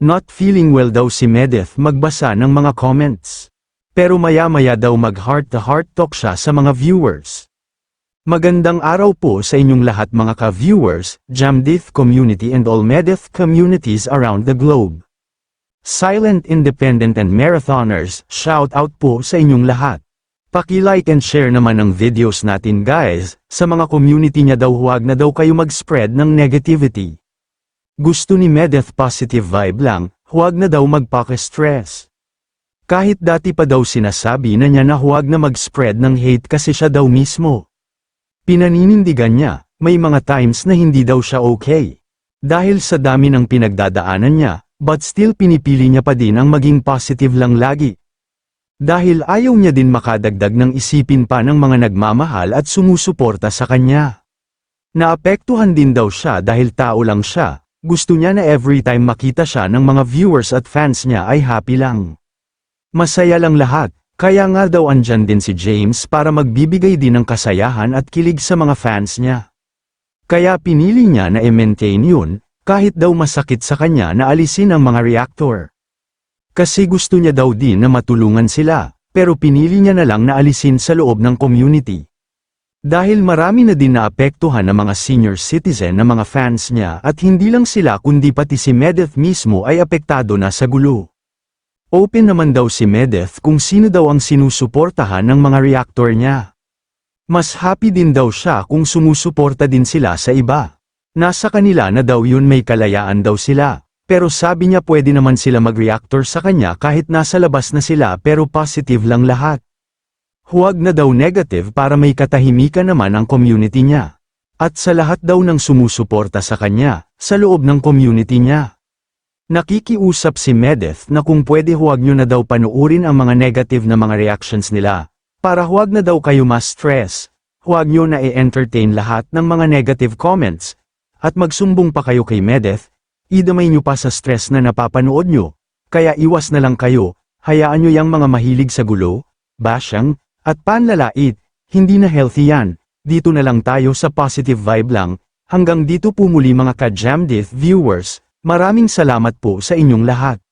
Not feeling well daw si Medeth magbasa ng mga comments. Pero maya-maya daw mag-heart-to-heart talk siya sa mga viewers. Magandang araw po sa inyong lahat mga ka-viewers, Jamdith community and all Medeth communities around the globe. Silent independent and marathoners, shout out po sa inyong lahat. Paki-like and share naman ang videos natin guys, sa mga community niya daw huwag na daw kayo mag-spread ng negativity. Gusto ni Medeth positive vibe lang, huwag na daw magpaka-stress. Kahit dati pa daw sinasabi na niya na huwag na mag-spread ng hate kasi siya daw mismo. Pinaninindigan niya, may mga times na hindi daw siya okay. Dahil sa dami ng pinagdadaanan niya, but still pinipili niya pa din ang maging positive lang lagi. Dahil ayaw niya din makadagdag ng isipin pa ng mga nagmamahal at sumusuporta sa kanya. Naapektuhan din daw siya dahil tao lang siya, gusto niya na every time makita siya ng mga viewers at fans niya ay happy lang. Masaya lang lahat, kaya nga daw andyan din si James para magbibigay din ng kasayahan at kilig sa mga fans niya. Kaya pinili niya na i-maintain yun, kahit daw masakit sa kanya na alisin ang mga reactor. Kasi gusto niya daw din na matulungan sila, pero pinili niya na lang na alisin sa loob ng community. Dahil marami na din naapektuhan ng mga senior citizen na mga fans niya at hindi lang sila kundi pati si Medeth mismo ay apektado na sa gulo. Open naman daw si Medeth kung sino daw ang sinusuportahan ng mga reactor niya. Mas happy din daw siya kung sumusuporta din sila sa iba. Nasa kanila na daw yun may kalayaan daw sila, pero sabi niya pwede naman sila mag-reactor sa kanya kahit nasa labas na sila pero positive lang lahat. Huwag na daw negative para may katahimikan naman ang community niya. At sa lahat daw ng sumusuporta sa kanya, sa loob ng community niya. Nakikiusap si Medeth na kung pwede huwag nyo na daw panuurin ang mga negative na mga reactions nila, para huwag na daw kayo ma-stress, huwag nyo na i-entertain lahat ng mga negative comments, at magsumbong pa kayo kay Medeth, idamay nyo pa sa stress na napapanood nyo, kaya iwas na lang kayo, hayaan nyo yang mga mahilig sa gulo, bashang, at panlalait, hindi na healthy yan, dito na lang tayo sa positive vibe lang, hanggang dito po muli mga ka-Jamdith viewers. Maraming salamat po sa inyong lahat.